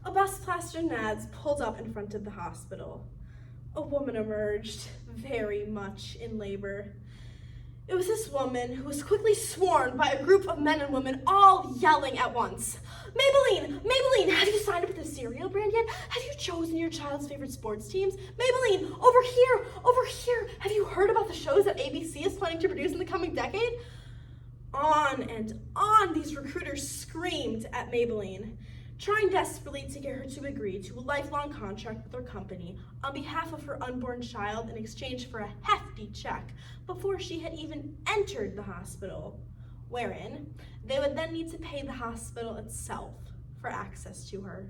A bus plastered nads pulled up in front of the hospital. A woman emerged, very much in labor. It was this woman who was quickly sworn by a group of men and women all yelling at once. Maybelline! Maybelline! Have you signed up with the cereal brand yet? Have you chosen your child's favorite sports teams? Maybelline! Over here! Over here! Have you heard about the shows that ABC is planning to produce in the coming decade? On and on these recruiters screamed at Maybelline, trying desperately to get her to agree to a lifelong contract with their company on behalf of her unborn child in exchange for a hefty check before she had even entered the hospital, wherein they would then need to pay the hospital itself for access to her.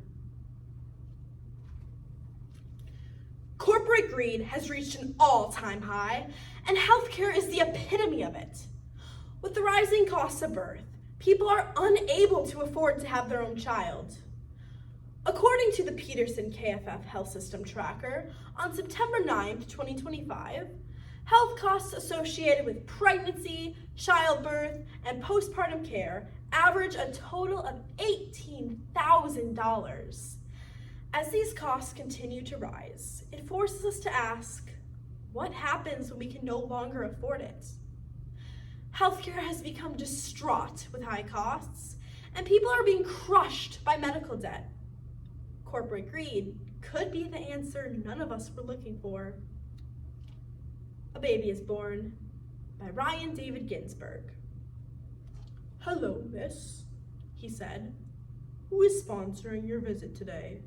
Corporate greed has reached an all-time high, and healthcare is the epitome of it. With the rising costs of birth, people are unable to afford to have their own child. According to the Peterson KFF Health System Tracker, on September 9th, 2025, health costs associated with pregnancy, childbirth, and postpartum care average a total of $18,000. As these costs continue to rise, it forces us to ask, what happens when we can no longer afford it? Healthcare has become distraught with high costs, and people are being crushed by medical debt. Corporate greed could be the answer none of us were looking for. A Baby is Born by Ryan David Ginsburg. "Hello, miss," he said. "Who is sponsoring your visit today?"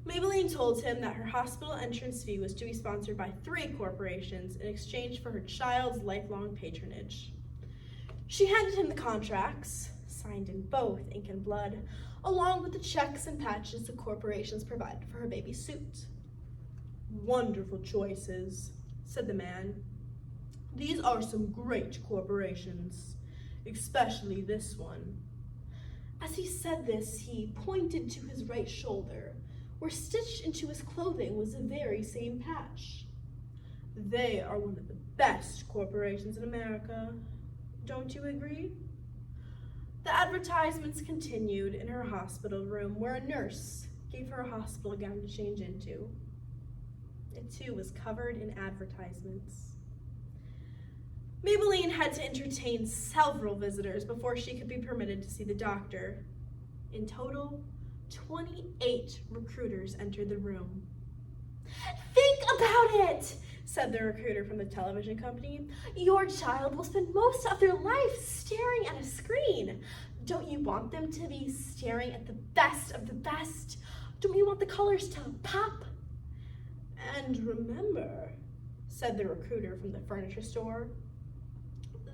Maybelline told him that her hospital entrance fee was to be sponsored by 3 corporations in exchange for her child's lifelong patronage. She handed him the contracts, signed in both ink and blood, along with the checks and patches the corporations provided for her baby's suit. "Wonderful choices," said the man. "These are some great corporations, especially this one." As he said this, he pointed to his right shoulder, where stitched into his clothing was the very same patch. "They are one of the best corporations in America. Don't you agree?" The advertisements continued in her hospital room, where a nurse gave her a hospital gown to change into. It too was covered in advertisements. Maybelline had to entertain several visitors before she could be permitted to see the doctor. In total, 28 recruiters entered the room. "Think about it," said the recruiter from the television company. "Your child will spend most of their life staring at a screen. Don't you want them to be staring at the best of the best? Don't you want the colors to pop?" "And remember," said the recruiter from the furniture store,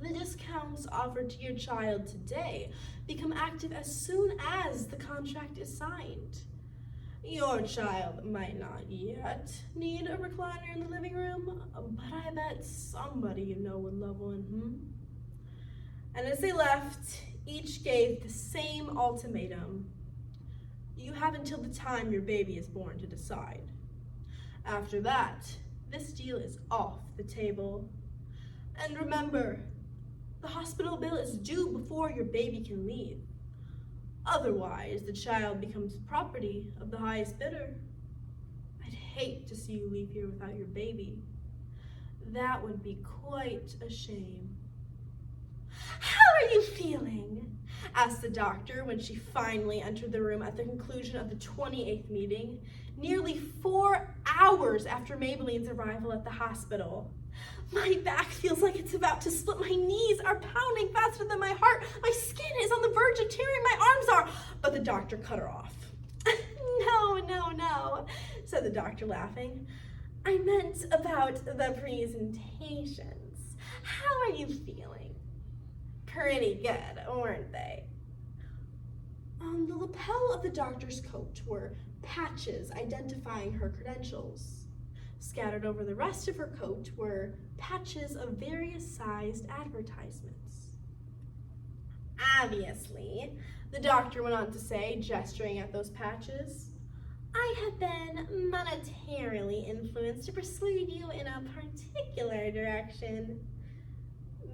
"the discounts offered to your child today become active as soon as the contract is signed. Your child might not yet need a recliner in the living room, but I bet somebody you know would love one, And as they left, each gave the same ultimatum. "You have until the time your baby is born to decide. After that, this deal is off the table. And remember, the hospital bill is due before your baby can leave. Otherwise, the child becomes property of the highest bidder. I'd hate to see you leave here without your baby. That would be quite a shame." "How are you feeling?" asked the doctor when she finally entered the room at the conclusion of the 28th meeting, nearly 4 hours after Maybelline's arrival at the hospital. "My back feels like it's about to split. My knees are pounding faster than my heart. My skin is on the verge of tearing. My arms are..." But the doctor cut her off. No, said the doctor, laughing. "I meant about the presentations. How are you feeling?" "Pretty good, weren't they?" On the lapel of the doctor's coat were patches identifying her credentials. Scattered over the rest of her coat were patches of various sized advertisements. "Obviously," the doctor went on to say, gesturing at those patches, "I have been monetarily influenced to persuade you in a particular direction."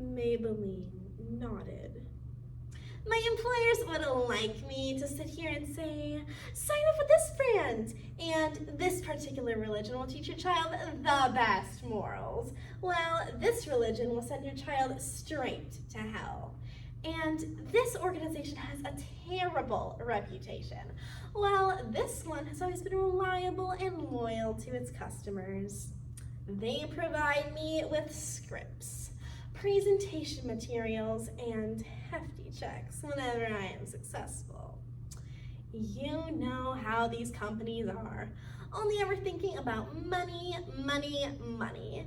Maybelline nodded. "My employers would like me to sit here and say, sign up with this brand, and this particular religion will teach your child the best morals. Well, this religion will send your child straight to hell. And this organization has a terrible reputation. Well, this one has always been reliable and loyal to its customers. They provide me with scripts, presentation materials, and hefty checks whenever I am successful. You know how these companies are, only ever thinking about money, money, money.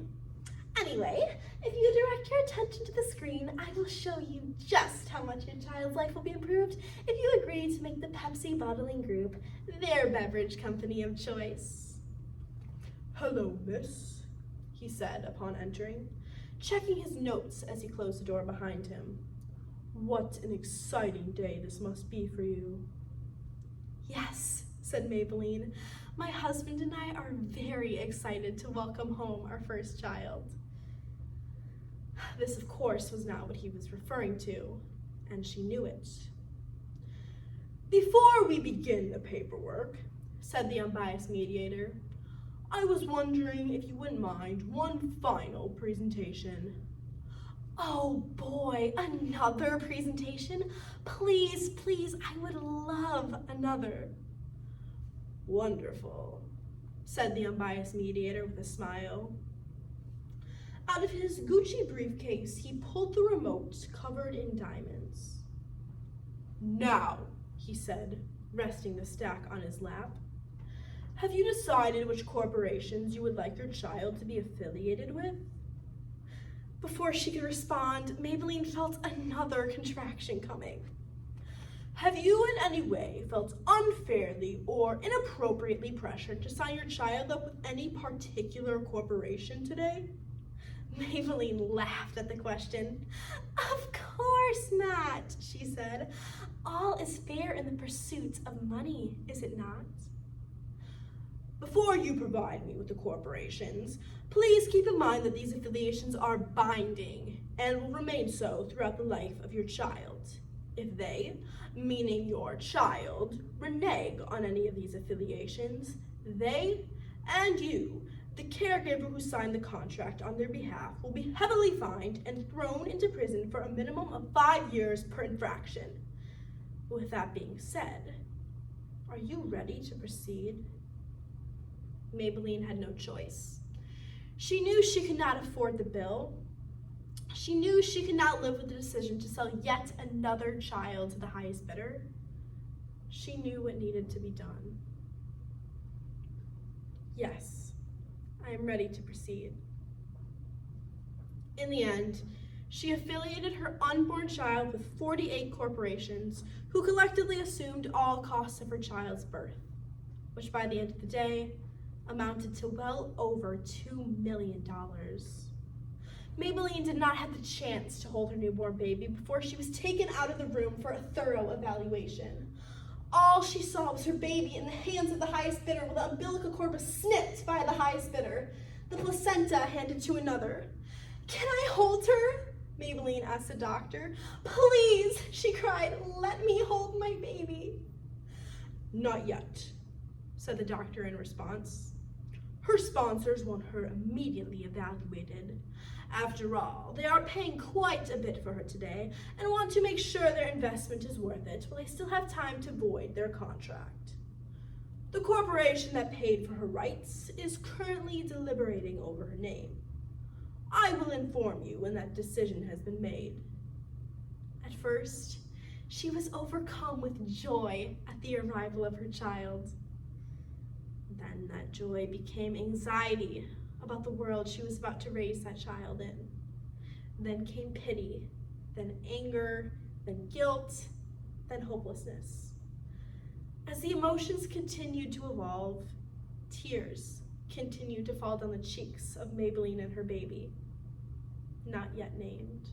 Anyway, if you direct your attention to the screen, I will show you just how much your child's life will be improved if you agree to make the Pepsi Bottling Group their beverage company of choice. "Hello, miss," he said upon entering, checking his notes as he closed the door behind him. "What an exciting day this must be for you." "Yes," said Maybelline. "My husband and I are very excited to welcome home our first child." This, of course, was not what he was referring to, and she knew it. "Before we begin the paperwork," said the unbiased mediator, "I was wondering if you wouldn't mind one final presentation." "Oh boy, another presentation? Please, please, I would love another." "Wonderful," said the unbiased mediator with a smile. Out of his Gucci briefcase, he pulled the remote covered in diamonds. "Now," he said, resting the stack on his lap, "have you decided which corporations you would like your child to be affiliated with?" Before she could respond, Maybelline felt another contraction coming. "Have you in any way felt unfairly or inappropriately pressured to sign your child up with any particular corporation today?" Maybelline laughed at the question. "Of course not," she said. "All is fair in the pursuit of money, is it not?" "Before you provide me with the corporations, please keep in mind that these affiliations are binding and will remain so throughout the life of your child. If they, meaning your child, renege on any of these affiliations, they and you, the caregiver who signed the contract on their behalf, will be heavily fined and thrown into prison for a minimum of 5 years per infraction. With that being said, are you ready to proceed?" Maybelline had no choice. She knew she could not afford the bill. She knew she could not live with the decision to sell yet another child to the highest bidder. She knew what needed to be done. "Yes, I am ready to proceed." In the end, she affiliated her unborn child with 48 corporations who collectively assumed all costs of her child's birth, which by the end of the day amounted to well over $2 million. Maybelline did not have the chance to hold her newborn baby before she was taken out of the room for a thorough evaluation. All she saw was her baby in the hands of the highest bidder, with the umbilical cord was snipped by the highest bidder, the placenta handed to another. "Can I hold her?" Maybelline asked the doctor. "Please," she cried, "let me hold my baby." "Not yet," said the doctor in response. "Her sponsors want her immediately evaluated. After all, they are paying quite a bit for her today and want to make sure their investment is worth it while they still have time to void their contract. The corporation that paid for her rights is currently deliberating over her name. I will inform you when that decision has been made." At first, she was overcome with joy at the arrival of her child. Then that joy became anxiety about the world she was about to raise that child in. Then came pity, then anger, then guilt, then hopelessness. As the emotions continued to evolve, tears continued to fall down the cheeks of Maybelline and her baby, not yet named.